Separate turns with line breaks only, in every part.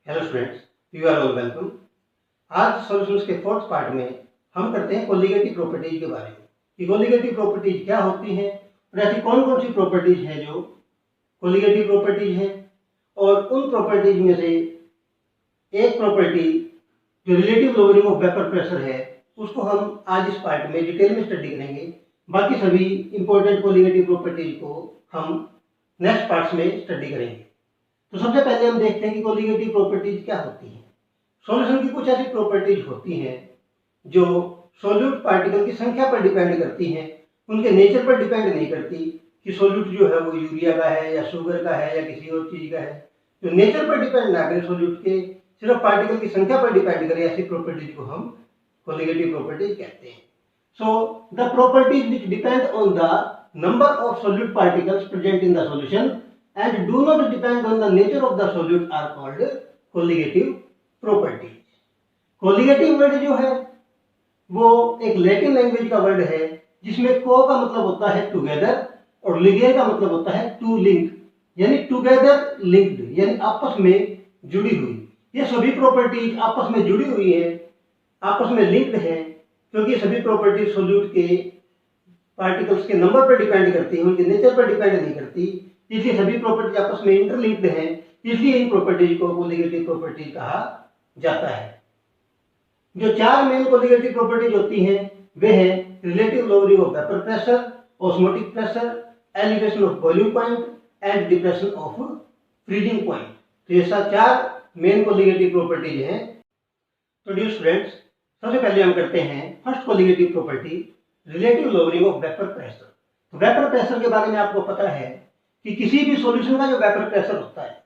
Hello students, you are all welcome. आज solutions के fourth part में हम करते हैं कोलिगेटिव प्रॉपर्टीज के बारे में कि कोलिगेटिव प्रॉपर्टीज क्या होती हैं और ऐसी कौन कौन सी प्रॉपर्टीज हैं जो कोलिगेटिव प्रॉपर्टीज हैं, और उन प्रॉपर्टीज में से एक प्रॉपर्टी जो relative lowering of vapour pressure है उसको हम आज इस पार्ट में डिटेल में स्टडी करेंगे। बाकी सभी इंपॉर्टेंट कोलिगेटिव प्रॉपर्टीज को हम नेक्स्ट पार्ट्स में स्टडी करेंगे। तो सबसे पहले हम देखते हैं कि कोलिगेटिव प्रॉपर्टीज क्या होती हैं। सॉल्यूशन की कुछ ऐसी प्रॉपर्टीज होती हैं जो सॉल्यूट पार्टिकल की संख्या पर डिपेंड करती हैं, उनके नेचर पर डिपेंड नहीं करती कि सॉल्यूट जो है वो यूरिया का है या शुगर का है या किसी और चीज का है। जो नेचर पर डिपेंड ना करे, सॉल्यूट के सिर्फ पार्टिकल की संख्या पर डिपेंड करे, ऐसी प्रॉपर्टीज को हम कोलिगेटिव प्रॉपर्टीज कहते हैं। So the properties which depend on the number of solute particles present in the solution and do not depend on the nature of the solute are called colligative properties. colligative word जो है वो एक Latin language का word है जिसमें को का मतलब होता है टुगेदर और लिगे का मतलब होता है टू लिंक, यानी टुगेदर लिंक्ड, यानी आपस में जुड़ी हुई। ये सभी प्रॉपर्टीज आपस में जुड़ी हुई है, आपस में लिंक्ड है, क्योंकि सभी प्रॉपर्टीज सोल्यूट के पार्टिकल्स के नंबर पर डिपेंड करती है, उनके नेचर पर डिपेंड नहीं करती। इसलिए सभी प्रॉपर्टी आपस में इंटरलिंक्ड हैं, इसलिए इन प्रॉपर्टीज को कोलिगेटिव प्रॉपर्टी कहा जाता है। जो चार मेन कोलिगेटिव प्रॉपर्टीज होती हैं वे हैं relative lowering of vapour pressure, osmotic pressure, elevation of boiling point and depression of freezing point. तो ये सब चार मेन कोलिगेटिव प्रॉपर्टीज हैं। तो डियर स्टूडेंट्स, सबसे पहले हम करते हैं first colligative property relative lowering of vapour pressure. तो वेपर प्रेशर के बारे में आपको पता है कि किसी भी सॉल्यूशन का जो वेपर प्रेशर होता है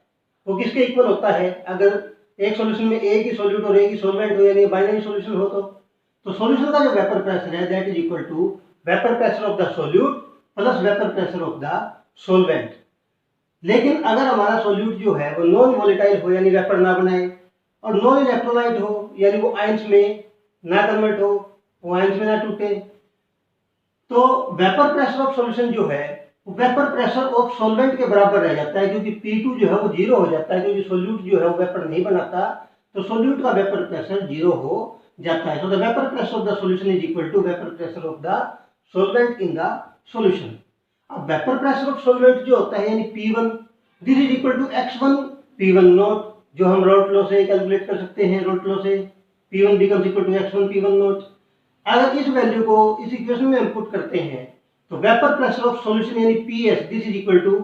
वो किसके इक्वल होता है। अगर एक सॉल्यूशन में एक ही सॉल्यूट और एक ही सॉल्वेंट हो, यानी बाइनरी सॉल्यूशन हो, तो सॉल्यूशन का जो वेपर प्रेशर है that is equal to vapour pressure of the solute plus vapour pressure of the solvent. लेकिन अगर हमारा सॉल्यूट जो है वो नॉन वोलेटाइल हो, यानी वेपर ना बनाए, और नॉन इलेक्ट्रोलाइट हो, यानी वो आयंस में ना कन्वर्ट हो, वो आयंस में ना टूटे, तो वेपर प्रेशर ऑफ सॉल्यूशन जो है वेपर प्रेशर ऑफ सॉल्वेंट के बराबर रह जाता है, क्योंकि P2 जो है वो जीरो हो जाता है, क्योंकि सॉल्यूट जो है वो वेपर नहीं बनाता, तो सॉल्यूट का वेपर प्रेशर जीरो हो जाता है। So the vapour pressure of the solution is equal to vapour pressure of the solvent in the solution. अब वेपर प्रेशर ऑफ सॉल्वेंट जो होता है यानी P1, this is equal to x1 P1 naught, जो हम रॉट लॉ से calculate कर सकते हैं। रॉट लॉ से P1 becomes equal to x1 P1 not. अगर इस वैल्यू को इस इक्वेशन में हम पुट करते हैं तो वेपर प्रेशर ऑफ सॉल्यूशन यानी PS this is equal to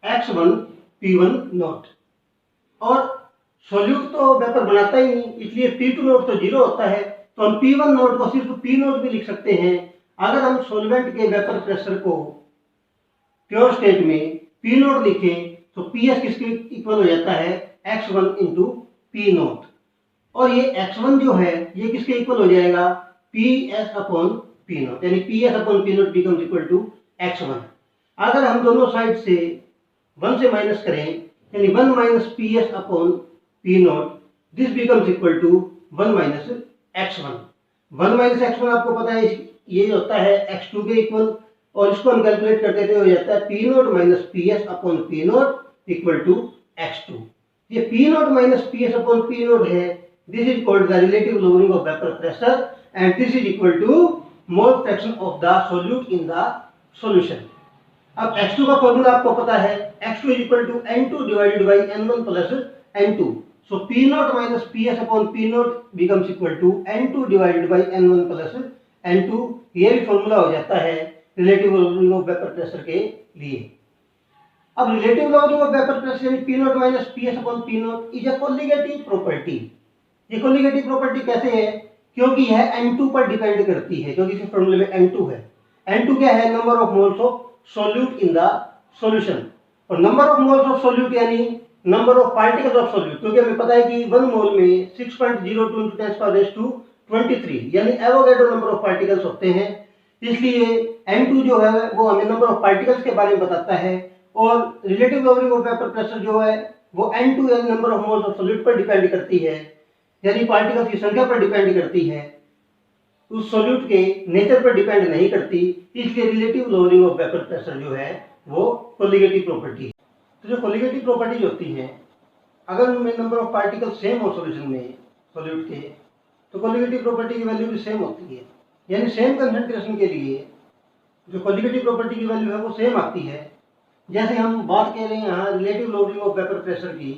x1 P1 naught. और सॉल्यूट तो वेपर बनाता ही नहीं, इसलिए P2 नॉट तो जीरो होता है, तो हम P1 नॉट को सिर्फ P नॉट भी लिख सकते हैं। अगर हम सॉल्वेंट के वेपर प्रेशर को प्योर स्टेट में P नॉट लिखें तो PS किसके इक्वल हो जाता है x1 इंटू P नॉट, और ये x1 जो है ये किसके इक्वल हो जाएगा PS अपॉन P नॉट, यानी PS upon P naught becomes equal to x1। अगर हम दोनों साइड से 1 से माइनस करें, यानी 1 minus PS upon P naught, this becomes equal to 1 minus x1। 1 minus x1 आपको पता है ये होता है x2 के इक्वल, और इसको हम कैलकुलेट करते थे हो जाता है P not minus PS upon P not equal to x2। ये P not minus PS upon P not है, this is called the relative lowering of vapour pressure and this is equal to mole fraction of the solute in the solution. अब x2 का formula आपको पता है, x2 is equal to n2 divided by n1 plus n2। So P0 minus PS upon P0 becomes equal to n2 divided by n1 plus n2। ये भी formula हो जाता है relative lowering of vapour pressure के लिए। अब relative lowering of vapour pressure यानी P0 minus PS upon P0 is a colligative property। ये colligative property कैसे है? क्योंकि यह N2 पर डिपेंड करती है, क्योंकि इस फॉर्मूले में N2 है। N2 क्या है? Number of moles of solute in the solution, और number of moles of solute यानी number of particles of solute, क्योंकि हमें पता है कि 1 मोल में 6.02 × 10⁻⁻23 यानी एवोगैड्रो नंबर ऑफ पार्टिकल्स होते हैं। इसलिए N2 जो है वो हमें नंबर ऑफ पार्टिकल्स के बारे में बताता है, और relative lowering of vapour pressure जो है वो N2 यानी number of moles of solute पर डिपेंड करती है, यानी पार्टिकल्स की संख्या पर डिपेंड करती है, उस सॉल्यूट के नेचर पर डिपेंड नहीं करती। इसलिए relative lowering of vapour pressure जो है वो कोलिगेटिव प्रॉपर्टी है। तो जो कोलिगेटिव प्रॉपर्टीज होती हैं, अगर नंबर ऑफ पार्टिकल सेम हो सॉल्यूशन में सॉल्यूट के, तो कोलिगेटिव प्रॉपर्टी की वैल्यू भी सेम होती है। यानी सेम कंसंट्रेशन के लिए जो कोलिगेटिव प्रॉपर्टी की वैल्यू है वो सेम आती है। जैसे हम बात कर रहे हैं यहाँ relative lowering of vapour pressure की,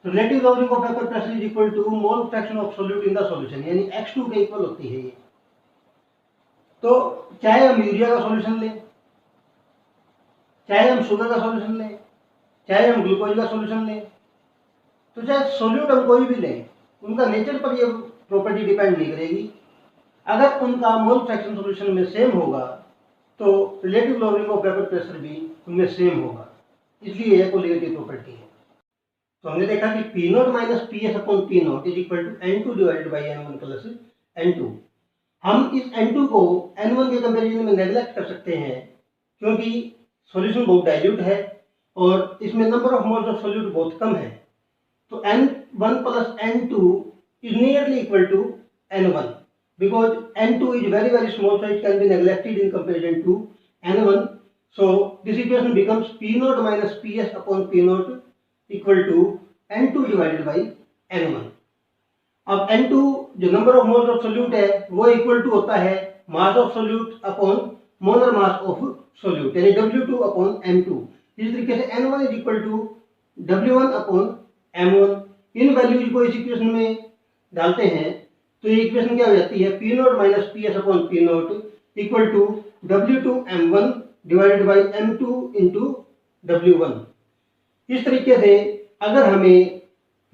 तो relative lowering of vapour pressure is equal to mole fraction of solute in the solution, यानी x2 के इक्वल होती है ये। तो चाहे हम यूरिया का सॉल्यूशन लें, चाहे हम शुगर का सॉल्यूशन लें, चाहे हम ग्लूकोज का सॉल्यूशन लें, तो चाहे सॉल्यूट हम कोई भी लें, उनका नेचर पर ये प्रॉपर्टी डिपेंड नहीं करेगी। अगर उनका मोल फ्रैक्शन सॉल्यूशन में सेम होगा तो relative lowering of vapour pressure भी उनमें सेम होगा, इसलिए यह कोलिगेटिव प्रॉपर्टी है। तो हमने देखा कि P not minus P S upon P not is equal to N2 divided by N1 plus N2। हम इस N2 को N1 के कंपेरिजन में नेग्लेक्ट कर सकते हैं, क्योंकि सॉल्यूशन बहुत डाइल्यूट है और इसमें number of moles of solute बहुत कम है। तो N1 plus N2 is nearly equal to N1 because N2 is very very small, so it can be neglected in comparison to N1. So this equation becomes P naught minus Ps upon P naught equal to N2 divided by N1. अब N2 जो number of moles of solute है वो equal to होता है mass of solute upon molar mass of solute, यानी W2 upon M2। इस तरीके से N1 is equal to W1 upon M1। इन वैल्यूज को इस इक्वेशन में डालते हैं तो ये इक्वेशन क्या हो जाती है, P not minus P S upon P naught equal to W2 M1 divided by M2 into W1। इस तरीके से अगर हमें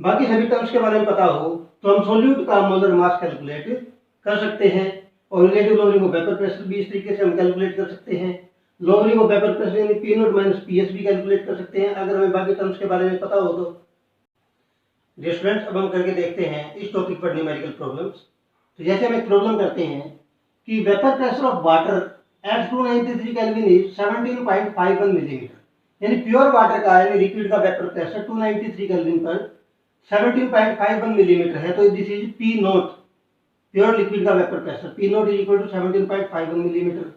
बाकी सभी टर्म्स के बारे में पता हो तो हम सॉल्यूट का मोलर मास कैलकुलेट कर सकते हैं, और relative lowering of vapour pressure भी इस तरीके से हम कैलकुलेट कर सकते हैं। लोअरिंग ऑफ वेपर प्रेशर यानी P not minus P S भी कैलकुलेट कर सकते हैं अगर हमें बाकी टर्म्स के बारे में पता हो तो। डियर स्टूडेंट्स, अब हम करके देखते हैं इस टॉपिक पर न्यूमेरिकल प्रॉब्लम्स। तो जैसे हम एक प्रॉब्लम करते हैं कि vapour pressure of water at 293 kelvin is 17.51 millimetre, यानी प्योर वाटर का यानी लिक्विड का वेपर प्रेशर 293 केल्विन पर 17.51 मिलीमीटर है। तो this is P not, pure liquid का vapour pressure P not is equal to 17.51 millimetre.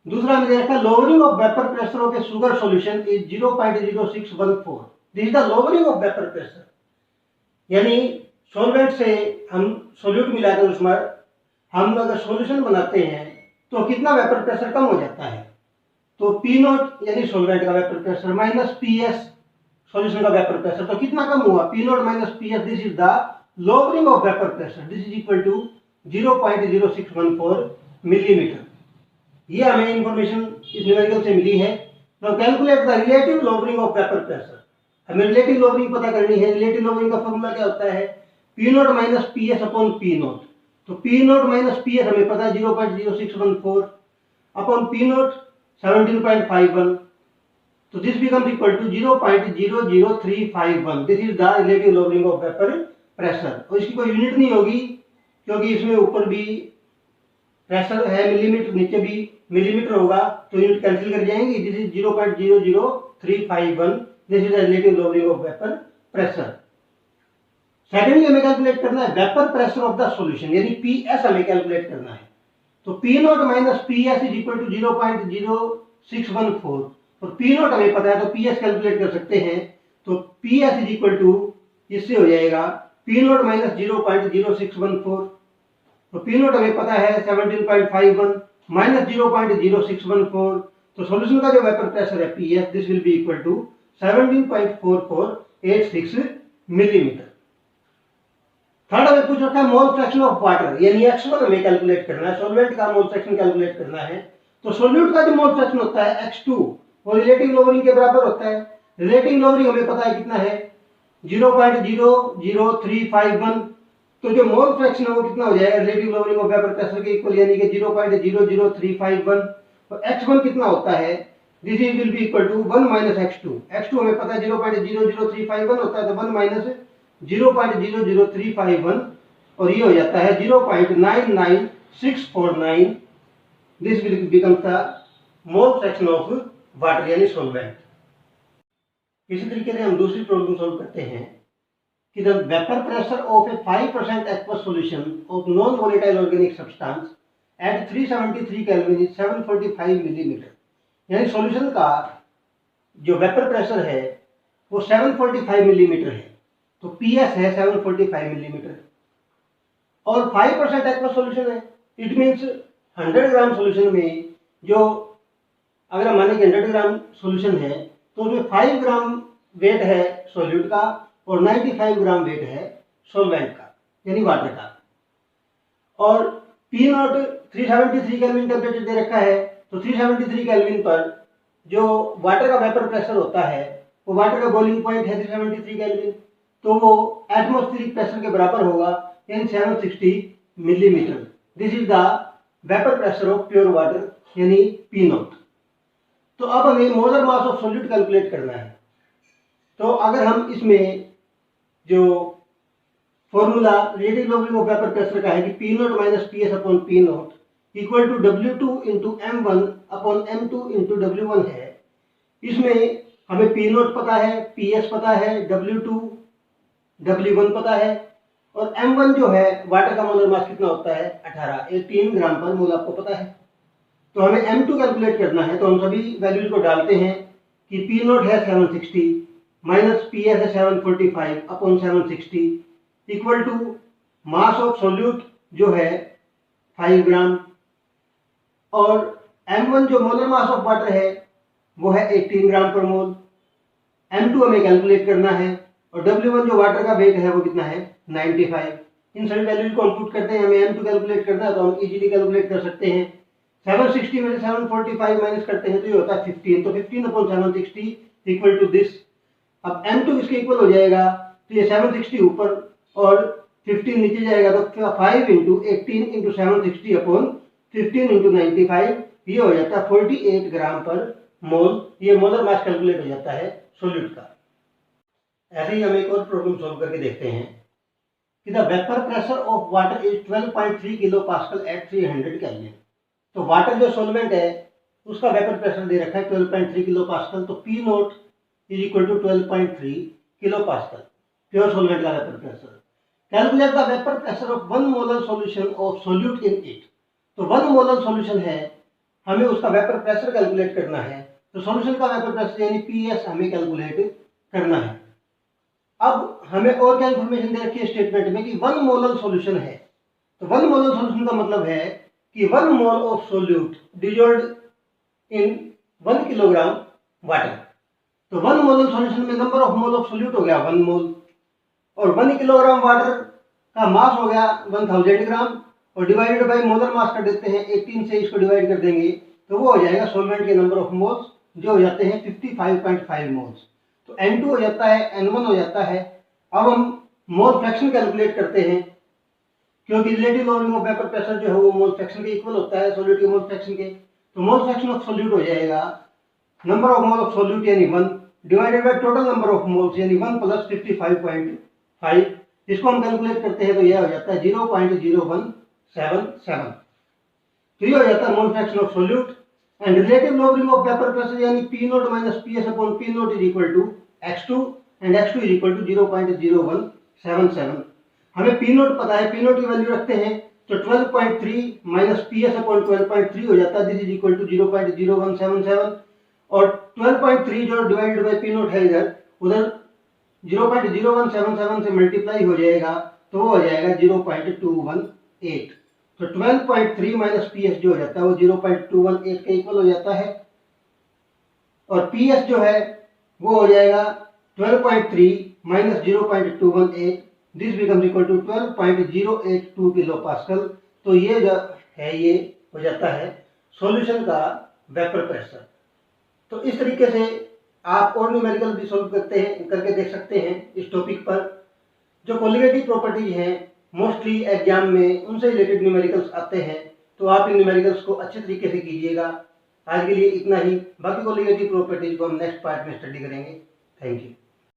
दूसरा हमें देखा lowering of vapour pressure of a sugar solution is 0.0614। This is the lowering of vapour pressure, यानी solvent से हम solute मिलाकर उसमें हम अगर सॉल्यूशन बनाते हैं तो कितना वेपर प्रेशर कम हो जाता है। तो P नॉट यानी सॉल्वेंट का vapour pressure minus PS solution का वेपर प्रेशर, तो कितना कम हुआ, P not minus PS, this is the lowering of vapour pressure, this is equal to 0.0614 millimetre. ये हमें इंफॉर्मेशन इस न्यूमेरिकल से मिली है। तो calculate the relative lowering of vapour pressure, हमें रिलेटिव लोअरिंग पता करनी है। रिलेटिव लोअरिंग का फॉर्मूला क्या होता है, P not minus P S upon P naught. तो P not minus P S हमें पता है 0.0614 अपॉन P नॉट 17.51, तो this becomes equal to 0.00351। This is the relative lowering of vapour pressure. और इसकी कोई यूनिट नहीं होगी क्योंकि इसमें ऊपर भी प्रेशर है मिलीमीटर, नीचे भी मिलीमीटर होगा, तो यूनिट कैंसिल कर जाएंगी। This is 0.00351। This is the relative lowering of vapour pressure. Secondly हमें कैलकुलेट करना है vapour pressure of the solution, यानी PS हमें कैलकुलेट करना है। तो P not minus PS is equal to 0.0614, और P नॉट हमें पता है तो PS कैलकुलेट कर सकते हैं। तो PS इज इक्वल टू, इससे हो जाएगा P नॉट माइनस 0.0614, तो P नॉट हमें पता है 17.51 माइनस 0.0614, तो सॉल्यूशन का जो वेपर प्रेशर है PS, this will be equal to 17.4486 millimetre. Third हमें पूछ रखा है मोल फ्रैक्शन ऑफ वाटर, यानी X1 हमें कैलकुलेट करना है, सॉल्वेंट का मोल फ्रैक्शन कैलकुलेट करना है। तो सॉल्यूट का जो मोल फ्रैक्शन होता है X2 वो रिलेटिव लोअरिंग के बराबर होता है। रिलेटिव लोअरिंग हमें पता है कितना है 0.00351, तो जो मोल फ्रैक्शन है वो कितना हो जाएगा relative lowering of vapour pressure के इक्वल, यानी कि 0.00351। तो X1 कितना होता है, this is will be equal to 1 minus X2। X2 हमें पता है 0.00351 होता है, तो 1 माइनस 0.00351, और ये हो जाता है 0.99649। This will become the mole fraction of water यानी सॉल्वेंट। इसी तरीके से हम दूसरी प्रॉब्लम सॉल्व करते हैं कि the vapour pressure of A 5% aqueous solution of non volatile organic substance eight 373 kelvin is 745 millimetre, यानी सॉल्यूशन का जो वेपर प्रेशर है वो 745 मिलीमीटर है, तो पीएस है 745 मिलीमीटर और 5% एक्वस सॉल्यूशन है। इट मीन्स 100 ग्राम सॉल्यूशन में जो, अगर हम माने कि 100 ग्राम सॉल्यूशन है तो उसमें 5 ग्राम वेट है सॉल्यूट का और 95 ग्राम वेट है सॉल्वेंट का यानी वाटर का। और पी नॉट 373 केल्विन टेम्परेचर दे रखा है, तो 373 केल्विन पर जो वाटर का वेपर प्रेशर होता है, वो वाटर का बॉइलिंग पॉइंट है 373 केल्विन, तो वो एटमॉस्फेरिक प्रेशर के बराबर होगा यानी 760 millimetre. This is the vapour pressure of pure water यानी पी नॉट। तो अब हमें molar mass of solute calculate करना है। तो अगर हम इसमें जो formula relative lowering of vapour pressure का है कि P naught minus P S upon P naught equal to W2 into M1 upon M2 into W1 है, इसमें हमें पी नॉट पता है, पी एस पता है, W2 W1 पता है और M1 जो है वाटर का मोलर मास कितना होता है 18 ग्राम पर मोल आपको पता है। तो हमें M2 कैलकुलेट करना है, तो हम सभी वैल्यूज को डालते हैं कि पी नॉट है 760 माइनस पी एस है 745 upon 760 equal to mass of solute जो है 5 ग्राम और M1 जो मोलर मास ऑफ वाटर है वो है 18 ग्राम पर मोल। M2 हमें कैलकुलेट करना है और W1 जो वाटर का वेट है वो कितना है 95। इन सभी वैल्यूज को हम पुट करते हैं, हमें M2 कैलकुलेट करना है तो हम इजीली कैलकुलेट कर सकते हैं। 760 में से 745 माइनस करते हैं तो ये होता है 15, तो 15 अपॉन 760 इक्वल टू दिस। अब M2 किसके इक्वल हो जाएगा, तो ये 760 ऊपर और 15 नीचे जाएगा, तो 5 इंटू 18 इंटू 760 अपॉन 15 इंटू 95 ये हो जाता है 48 ग्राम पर मोल। ये मोलर मास कैलकुलेट हो जाता है सॉल्यूट का। ऐसे ही हम एक और प्रॉब्लम सॉल्व करके देखते हैं कि the vapour pressure of water is 12.3 kilo pascal at 300 kelvin. तो वाटर जो सॉल्वेंट है उसका वेपर प्रेशर दे रखा है 12.3 किलो पास्कल, तो P not is equal to 12.3 kilo pascal pure solvent का vapour pressure. Calculate the vapour pressure of 1 molar solution of solute in it. तो 1 मोलर सॉल्यूशन है, हमें उसका वेपर प्रेशर कैलकुलेट करना है, तो सॉल्यूशन का वेपर प्रेशर यानी पीएस हमें कैलकुलेट करना है। अब हमें और क्या इंफॉर्मेशन दे रखी है स्टेटमेंट में कि 1 मोलर सॉल्यूशन है, तो 1 मोलर सॉल्यूशन का मतलब है कि 1 mole of solute dissolved in 1 kilogram water. तो 1 मोलर सॉल्यूशन में number of mole of solute हो गया 1 मोल और 1 किलोग्राम वाटर का मास हो गया 1000 ग्राम और डिवाइडेड बाय मोलर मास कर देते हैं 18 से इसको डिवाइड कर देंगे तो वो हो जाएगा सॉल्वेंट के नंबर ऑफ मोल्स जो हो जाते हैं 55.5 मोल्स। तो N2 हो जाता है, N1 हो जाता है। अब हम मोल फ्रैक्शन कैलकुलेट करते हैं क्योंकि relative lowering of vapour pressure जो है वो मोल फ्रैक्शन के इक्वल होता है सॉल्यूट के मोल फ्रैक्शन के। तो मोल फ्रैक्शन ऑफ सॉल्यूट हो जाएगा number of mole of solute यानी 1 divided by total number of moles यानी 1 प्लस 55.5। इसको हम कैलकुलेट करते हैं तो यह हो जाता है 0.0177। तो ये हो जाता है mole fraction of solute and relative lowering of vapour pressure यानी P not minus PS upon P not is equal to x2 and x2 is equal to 0.0177। हमें P नॉट पता है, P नॉट की वैल्यू रखते हैं तो 12.3 minus PS upon 12.3 हो जाता है, दिस इज इक्वल टू 0.0177 और 12.3 जो डिवाइडेड बाय P नॉट है इधर उधर 0.0177 से मल्टीप्लाई हो जाएगा तो वो हो जाएगा 0.218। तो 12.3 माइनस PS जो हो जाता है वो 0.218 के इक्वल हो जाता है और PS जो है वो हो जाएगा 12.3 minus 0.218, this becomes equal to 12.082 kilo pascal. तो ये जो है ये हो जाता है सॉल्यूशन का वेपर प्रेशर। तो इस तरीके से आप और न्यूमेरिकल भी सॉल्व करके देख सकते हैं इस टॉपिक पर। जो कोलिगेटिव प्रॉपर्टीज हैं मोस्टली एग्जाम में उनसे रिलेटेड न्यूमेरिकल्स आते हैं, तो आप इन न्यूमेरिकल्स को अच्छे तरीके से कीजिएगा। आज के लिए इतना ही, बाकी कोलिगेटिव प्रॉपर्टीज को हम नेक्स्ट पार्ट में स्टडी करेंगे। Thank you.